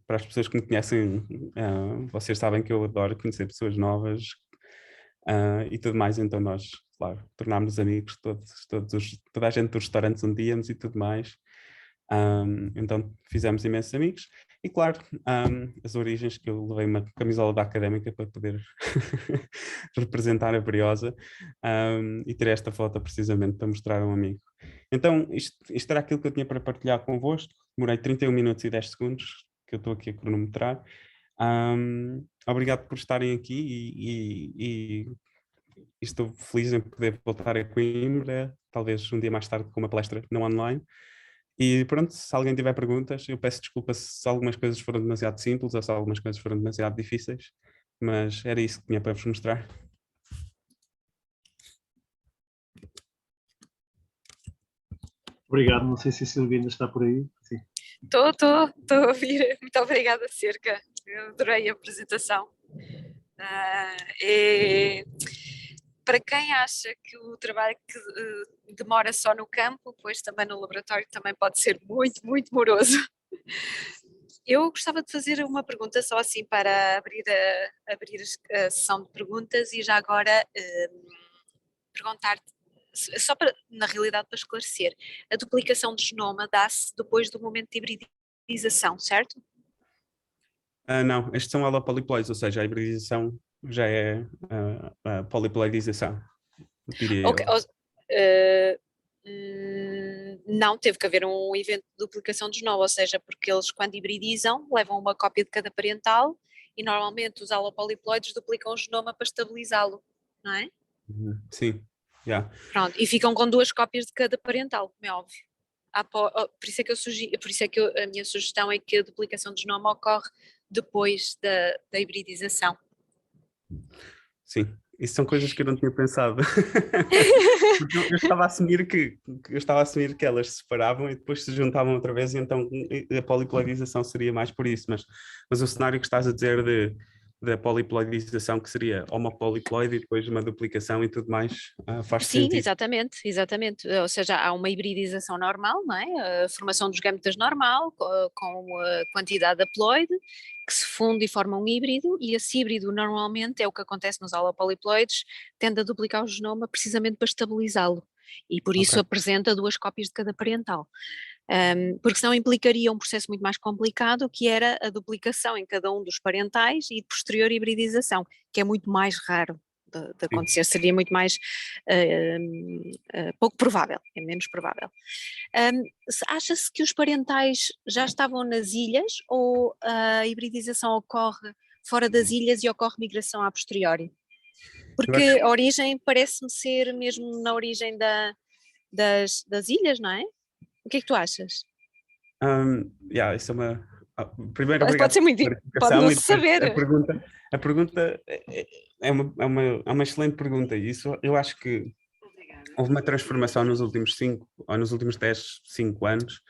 B: para as pessoas que me conhecem, vocês sabem que eu adoro conhecer pessoas novas e tudo mais, então nós, claro, tornámos-nos amigos, toda a gente dos restaurantes onde íamos e tudo mais. Então fizemos imensos amigos e claro, as origens que eu levei uma camisola da Académica para poder representar a Briosa e ter esta foto precisamente para mostrar a um amigo. Então, isto era aquilo que eu tinha para partilhar convosco. Demorei 31 minutos e 10 segundos, que eu estou aqui a cronometrar. Obrigado por estarem aqui e estou feliz em poder voltar a Coimbra, talvez um dia mais tarde com uma palestra não online. E pronto, se alguém tiver perguntas, eu peço desculpa se algumas coisas foram demasiado simples ou se algumas coisas foram demasiado difíceis, mas era isso que tinha para vos mostrar.
C: Obrigado, não sei se a Silvia ainda está por aí. Sim.
A: Estou a ouvir. Muito obrigada, Cerca. Eu adorei a apresentação. Para quem acha que o trabalho que demora só no campo, pois também no laboratório também pode ser muito, muito moroso. Eu gostava de fazer uma pergunta só assim para abrir a sessão de perguntas e já agora perguntar-te, só para, na realidade para esclarecer, a duplicação de genoma dá-se depois do momento de hibridização, certo?
B: Não, estes são holopoliploides, ou seja, a hibridização já é a poliploidização, diria
A: Okay, não, teve que haver um evento de duplicação de genoma, ou seja, porque eles quando hibridizam levam uma cópia de cada parental e normalmente os holopoliploides duplicam o genoma para estabilizá-lo, não é?
B: Sim, yeah.
A: Pronto, e ficam com 2 cópias de cada parental, como é óbvio. Por isso é que a minha sugestão é que a duplicação de genoma ocorre depois da hibridização.
B: Sim, isso são coisas que eu não tinha pensado. Porque eu estava a assumir que elas se separavam e depois se juntavam outra vez, e então a poliploidização seria mais por isso, mas o cenário que estás a dizer da poliploidização, que seria homopoliploide e depois uma duplicação e tudo mais, faz
A: Sim,
B: sentido.
A: exatamente. Ou seja, há uma hibridização normal, não é? A formação dos gametas normal, com a quantidade de haploide, que se funde e forma um híbrido, e esse híbrido normalmente é o que acontece nos holopoliploides, tende a duplicar o genoma precisamente para estabilizá-lo, e por isso
B: Ok.
A: apresenta 2 cópias de cada parental. Porque senão implicaria um processo muito mais complicado, que era a duplicação em cada um dos parentais e posterior hibridização, que é muito mais raro de acontecer, seria muito mais pouco provável, é menos provável. Acha-se que os parentais já estavam nas ilhas ou a hibridização ocorre fora das ilhas e ocorre migração a posteriori? Porque a origem parece-me ser mesmo na origem das ilhas, não é? O que é que tu achas?
B: Isso é uma... Primeiro,
A: Pode
B: obrigado
A: ser muito,
B: pela
A: pode não
B: clarificação, e
A: se
B: depois
A: saber.
B: a pergunta é uma excelente pergunta, e isso eu acho que houve uma transformação nos últimos 5 ou nos últimos 10, 5 anos,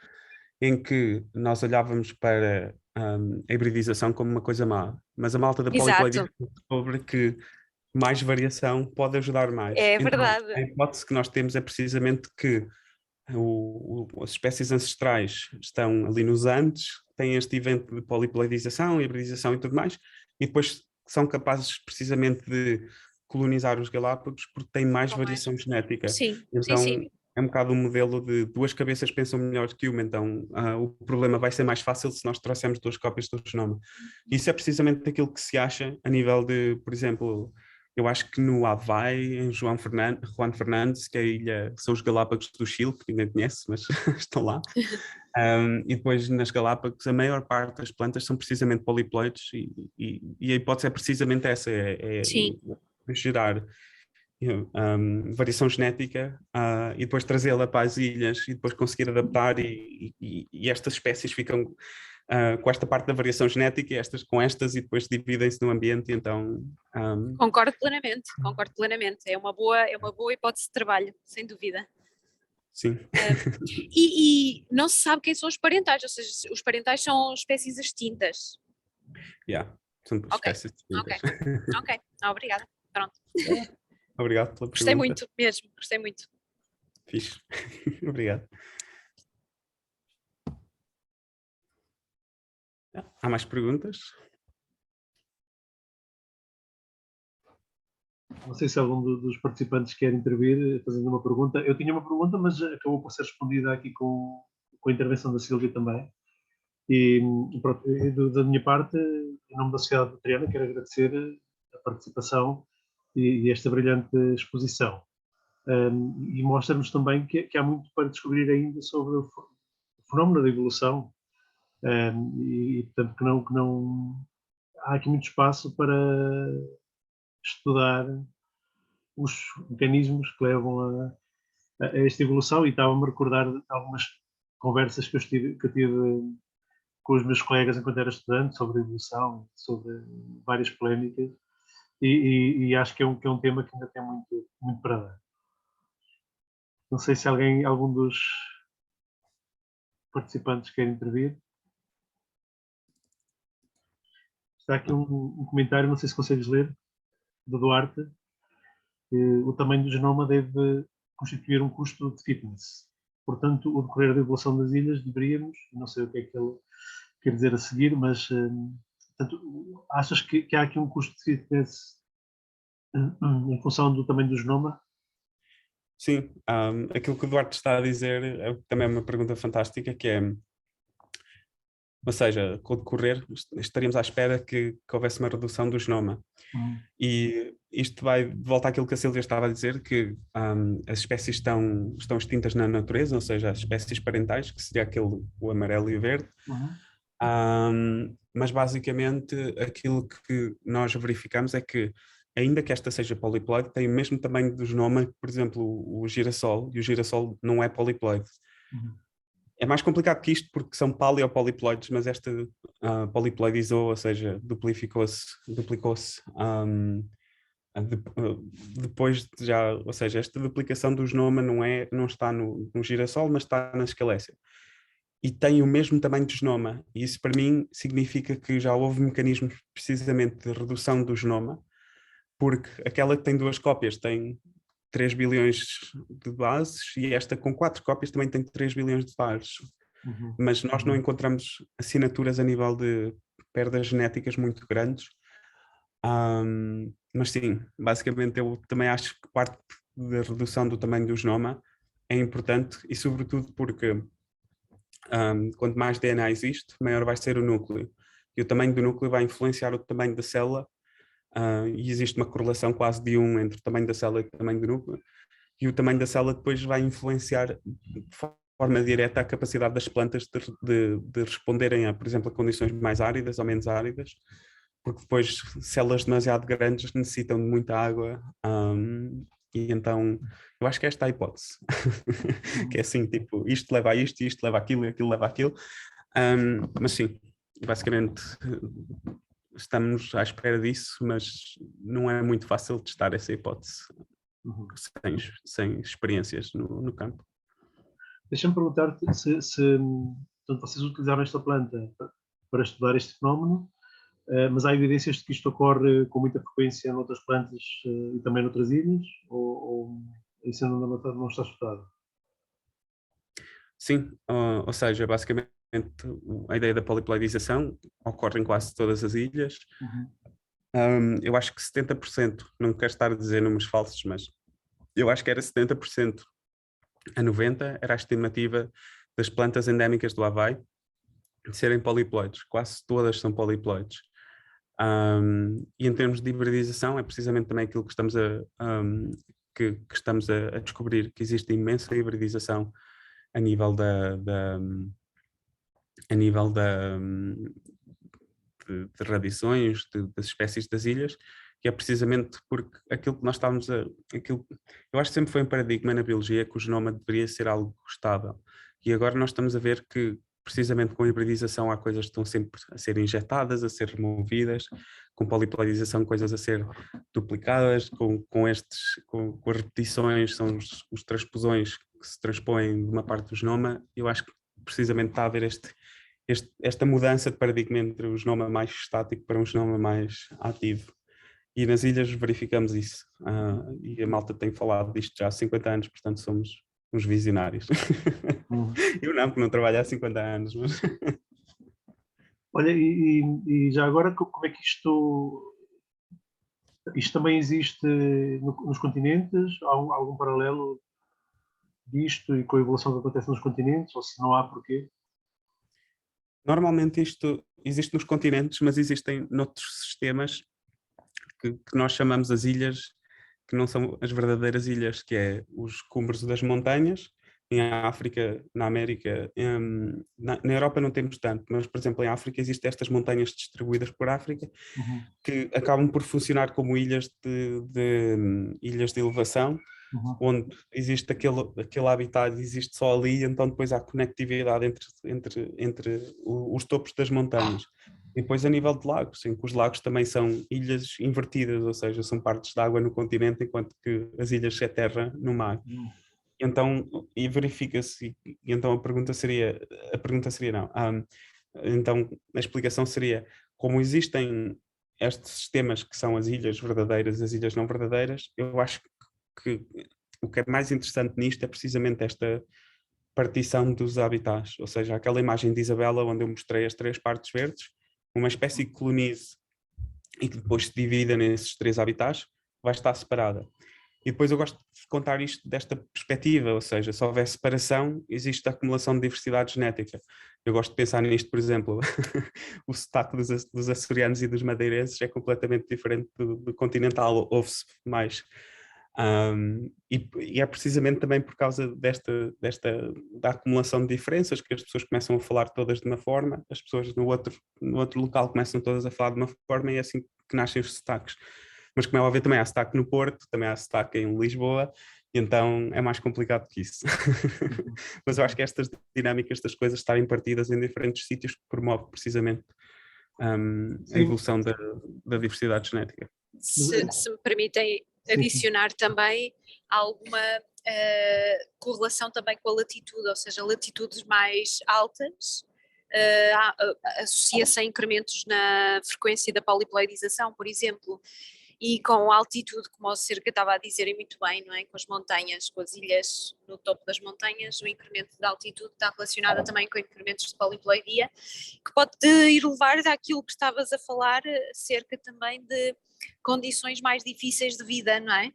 B: em que nós olhávamos para a hibridização como uma coisa má, mas a malta da poliploidia
A: Exato,
B: descobre que mais variação pode ajudar mais.
A: é
B: Então,
A: verdade.
B: a hipótese que nós temos é precisamente que as espécies ancestrais estão ali nos Andes, têm este evento de poliploidização, hibridização e tudo mais, e depois são capazes precisamente de colonizar os Galápagos porque têm mais variação genética.
A: Sim, sim,
B: Então
A: sim.
B: é um bocado um modelo de 2 cabeças pensam melhor que uma, então o problema vai ser mais fácil se nós trouxermos 2 cópias do genoma. Isso é precisamente aquilo que se acha a nível de, por exemplo, eu acho que no Havaí, em Juan Fernandes, que é a ilha, são os Galápagos do Chile, que ninguém conhece, mas estão lá. E depois nas Galápagos a maior parte das plantas são precisamente poliploides e a hipótese é precisamente essa, é gerar variação genética e depois trazê-la para as ilhas e depois conseguir adaptar e estas espécies ficam com esta parte da variação genética e estas com estas e depois dividem-se no ambiente, então...
A: Concordo plenamente. É uma boa hipótese de trabalho, sem dúvida.
B: Sim.
A: E não se sabe quem são os parentais, ou seja, os parentais são espécies extintas.
B: São espécies distintas.
A: Ok. Obrigada. Pronto.
B: Obrigado pela
A: Gostei
B: pergunta.
A: muito, mesmo, gostei muito.
B: Fixe. Obrigado. Há mais perguntas?
C: Não sei se algum dos participantes quer intervir fazendo uma pergunta. Eu tinha uma pergunta, mas acabou por ser respondida aqui com a intervenção da Silvia também. E pronto, da minha parte, em nome da Sociedade Veteriana, quero agradecer a participação e esta brilhante exposição. e mostra-nos também que há muito para descobrir ainda sobre o fenómeno da evolução, portanto que não há aqui muito espaço para estudar os mecanismos que levam a esta evolução, e estava-me a recordar de algumas conversas que eu tive com os meus colegas enquanto era estudante sobre a evolução, sobre várias polémicas, e acho que é um tema que ainda tem muito para dar. Não sei se algum dos participantes quer intervir. Está aqui um comentário, não sei se consegues ler, do Duarte. O tamanho do genoma deve constituir um custo de fitness. Portanto, o decorrer da evolução das ilhas deveríamos, não sei o que é que ele quer dizer a seguir, mas portanto, achas que há aqui um custo de fitness em função do tamanho do genoma?
B: Sim, aquilo que o Duarte está a dizer também é uma pergunta fantástica, que é, ou seja, com o decorrer estaríamos à espera que houvesse uma redução do genoma. E isto vai de volta àquilo que a Sílvia estava a dizer, que as espécies estão extintas na natureza, ou seja, as espécies parentais, que seria o amarelo e o verde. Mas basicamente aquilo que nós verificamos é que, ainda que esta seja poliploide, tem o mesmo tamanho do genoma que, por exemplo, o girassol, e o girassol não é poliploide. É mais complicado que isto porque são paleopoliploides, mas esta poliploidizou, ou seja, duplicou-se depois de já, ou seja, esta duplicação do genoma não está no girassol, mas está na escalécia. E tem o mesmo tamanho de genoma, e isso para mim significa que já houve mecanismos precisamente de redução do genoma, porque aquela que tem 2 cópias tem 3 bilhões de bases, e esta com 4 cópias também tem 3 bilhões de pares. Mas nós não encontramos assinaturas a nível de perdas genéticas muito grandes. Mas sim, basicamente eu também acho que parte da redução do tamanho do genoma é importante, e sobretudo porque quanto mais DNA existe, maior vai ser o núcleo. E o tamanho do núcleo vai influenciar o tamanho da célula, e existe uma correlação quase de 1 entre o tamanho da célula e o tamanho do núcleo. E o tamanho da célula depois vai influenciar de forma direta a capacidade das plantas de responderem, por exemplo, a condições mais áridas ou menos áridas, porque depois células demasiado grandes necessitam de muita água, e então eu acho que esta é a hipótese, que é assim, tipo, isto leva a isto, isto leva àquilo, e aquilo leva àquilo, mas sim, basicamente estamos à espera disso, mas não é muito fácil testar essa hipótese sem experiências no campo.
C: Deixa-me perguntar-te portanto, vocês utilizaram esta planta para estudar este fenómeno, mas há evidências de que isto ocorre com muita frequência noutras plantas e também noutras ilhas, ou isso ainda não está estudado?
B: Sim, ou seja, basicamente a ideia da poliploidização ocorre em quase todas as ilhas. Eu acho que 70%, não quero estar a dizer números falsos, mas eu acho que era 70% a 90% era a estimativa das plantas endémicas do Havaí de serem poliploides. Quase todas são poliploides. E em termos de hibridização é precisamente também aquilo que estamos que estamos a descobrir, que existe imensa hibridização a nível de radiações das espécies das ilhas, que é precisamente porque aquilo que nós estávamos eu acho que sempre foi um paradigma na biologia que o genoma deveria ser algo estável, e agora nós estamos a ver que precisamente com a hibridização há coisas que estão sempre a ser injetadas, a ser removidas, com poliploidização coisas a ser duplicadas, com as repetições, são os transposões que se transpõem de uma parte do genoma. Eu acho que precisamente está a haver esta mudança de paradigma entre o genoma mais estático para um genoma mais ativo. E nas ilhas verificamos isso. E a malta tem falado disto já há 50 anos, portanto somos uns visionários. Eu não, porque não trabalho há 50 anos. Mas...
C: Olha, e já agora, como é que isto também existe nos continentes? Há algum paralelo disto e com a evolução que acontece nos continentes? Ou se não há, porquê?
B: Normalmente isto existe nos continentes, mas existem noutros sistemas que nós chamamos as ilhas, que não são as verdadeiras ilhas, que é os cumes das montanhas. Em África, na América, na Europa não temos tanto, mas, por exemplo, em África existem estas montanhas distribuídas por África, que acabam por funcionar como ilhas ilhas de elevação, onde existe aquele habitat, existe só ali, então depois há conectividade entre os topos das montanhas. E depois a nível de lagos, em que os lagos também são ilhas invertidas, ou seja, são partes de água no continente, enquanto que as ilhas é terra no mar. Então, e verifica-se, e então a pergunta seria não, então a explicação seria, como existem estes sistemas que são as ilhas verdadeiras e as ilhas não verdadeiras, eu acho que o que é mais interessante nisto é precisamente esta partição dos habitats, ou seja, aquela imagem de Isabela onde eu mostrei as 3 partes verdes, uma espécie que colonize e que depois se divida nesses 3 habitats, vai estar separada. E depois eu gosto de contar isto desta perspectiva, ou seja, se houver separação, existe a acumulação de diversidade genética. Eu gosto de pensar nisto, por exemplo, o sotaque dos açorianos e dos madeirenses é completamente diferente do continental, ouve-se mais. E é precisamente também por causa da acumulação de diferenças que as pessoas começam a falar todas de uma forma, as pessoas no outro local começam todas a falar de uma forma e é assim que nascem os sotaques. Mas como é óbvio, também há sotaque no Porto, também há sotaque em Lisboa, e então é mais complicado que isso. Mas eu acho que estas dinâmicas das coisas estarem partidas em diferentes sítios promove precisamente a evolução da diversidade genética.
A: Se me permitem adicionar também alguma correlação também com a latitude, ou seja, latitudes mais altas associa-se a incrementos na frequência da poliploidização, por exemplo, e com altitude, como o Cerca estava a dizer e muito bem, não é? Com as montanhas, com as ilhas no topo das montanhas, o incremento de altitude está relacionado também com incrementos de poliploidia, que pode ir levar àquilo que estavas a falar, cerca também de condições mais difíceis de vida, não é?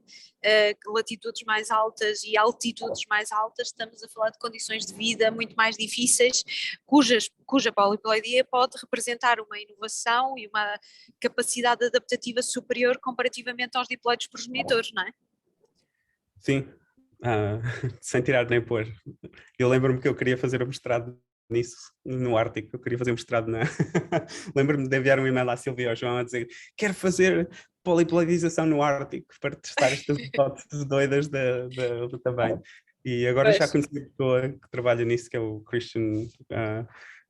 A: Latitudes mais altas e altitudes mais altas, estamos a falar de condições de vida muito mais difíceis, cuja poliploidia pode representar uma inovação e uma capacidade adaptativa superior comparativamente aos diploides progenitores, não é?
B: Sim, sem tirar nem pôr. Eu lembro-me que eu queria fazer o mestrado nisso, no Ártico, eu queria fazer um mestrado na... Lembro-me de enviar um e-mail à Silvia e ao João a dizer quero fazer poliploidização no Ártico para testar estas hipóteses doidas do tamanho. E agora já conheci uma pessoa que trabalha nisso, que é o Christian.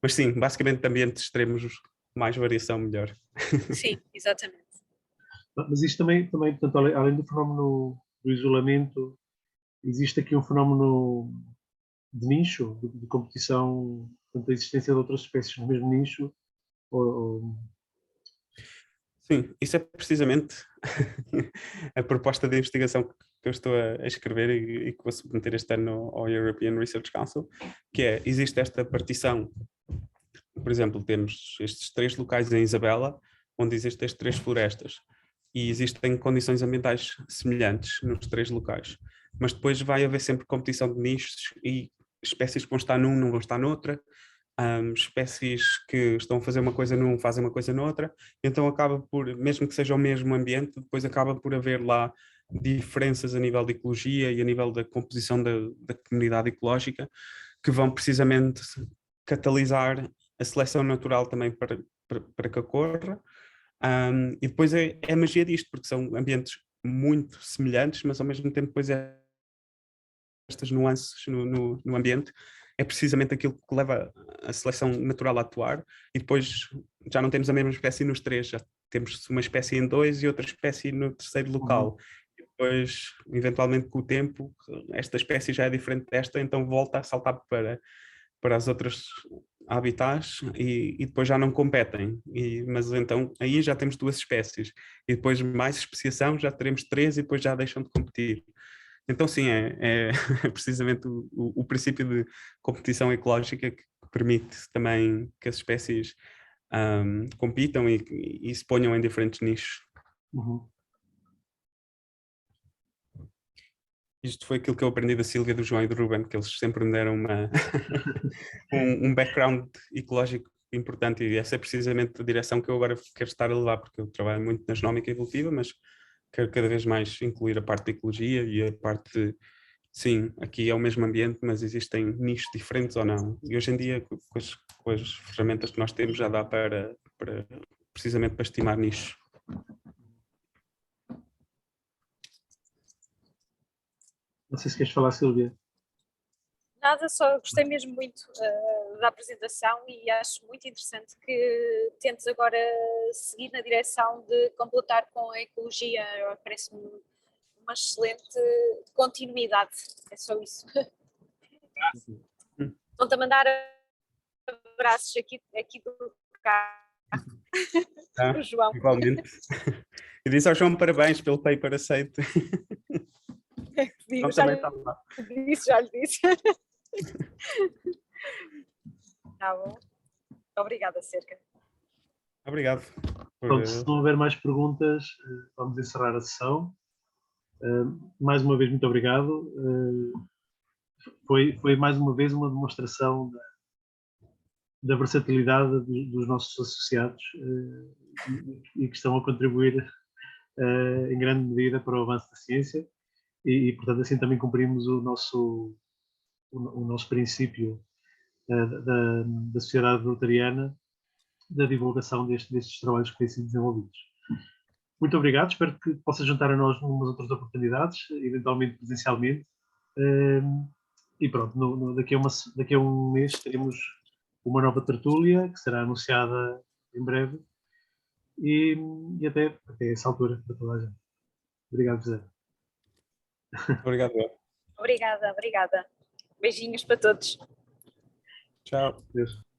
B: Mas sim, basicamente ambientes extremos, mais variação, melhor.
A: Sim, exatamente.
C: Mas isto também portanto, além do fenómeno do isolamento, existe aqui um fenómeno de nicho, de competição, portanto, a existência de outras espécies no mesmo nicho?
B: Sim, isso é precisamente a proposta de investigação que eu estou a escrever e que vou submeter este ano ao European Research Council, que é, existe esta partição, por exemplo, temos estes 3 locais em Isabela, onde existem as 3 florestas, e existem condições ambientais semelhantes nos 3 locais, mas depois vai haver sempre competição de nichos e espécies que vão estar num não vão estar noutra, espécies que estão a fazer uma coisa num fazem uma coisa noutra, então acaba por, mesmo que seja o mesmo ambiente, depois acaba por haver lá diferenças a nível de ecologia e a nível da composição da comunidade ecológica que vão precisamente catalisar a seleção natural também para que ocorra. E depois é a magia disto, porque são ambientes muito semelhantes, mas ao mesmo tempo depois estas nuances no ambiente é precisamente aquilo que leva a seleção natural a atuar, e depois já não temos a mesma espécie nos 3, já temos uma espécie em 2 e outra espécie no 3º local. E depois, eventualmente com o tempo, esta espécie já é diferente desta, então volta a saltar para as outras habitats e depois já não competem. Mas então aí já temos 2 espécies, e depois mais especiação já teremos 3 e depois já deixam de competir. Então, sim, é precisamente o princípio de competição ecológica que permite também que as espécies compitam e se ponham em diferentes nichos. Isto foi aquilo que eu aprendi da Sílvia, do João e do Ruben, que eles sempre me deram um background ecológico importante, e essa é precisamente a direção que eu agora quero estar a levar, porque eu trabalho muito na genómica evolutiva, mas quero cada vez mais incluir a parte de ecologia e a parte de, sim, aqui é o mesmo ambiente, mas existem nichos diferentes ou não. E hoje em dia, com as ferramentas que nós temos, já dá precisamente para estimar nichos.
C: Não sei se queres falar, Sílvia.
A: Nada, só gostei mesmo muito da apresentação e acho muito interessante que tentes agora seguir na direção de completar com a ecologia. Parece-me uma excelente continuidade, é só isso. Estão-te a mandar abraços aqui do carro, o João.
B: Igualmente. E disse ao João parabéns pelo paper aceito.
A: Digo,
B: Também está lá.
A: já lhe disse. Tá bom. Obrigada, Cerca.
B: Obrigado.
C: Pronto, se não houver mais perguntas, vamos encerrar a sessão. Mais uma vez, muito obrigado. Foi mais uma vez uma demonstração da versatilidade dos nossos associados e que estão a contribuir em grande medida para o avanço da ciência e portanto, assim também cumprimos o nosso princípio da sociedade rotariana da divulgação destes trabalhos que têm sido desenvolvidos. Muito obrigado, espero que possa juntar a nós numas outras oportunidades, eventualmente presencialmente. E pronto, daqui a um mês teremos uma nova tertúlia que será anunciada em breve e até essa altura para toda a gente. Obrigado, José.
B: Obrigado.
A: Obrigada. Beijinhos para todos.
B: Tchau.
C: Deus.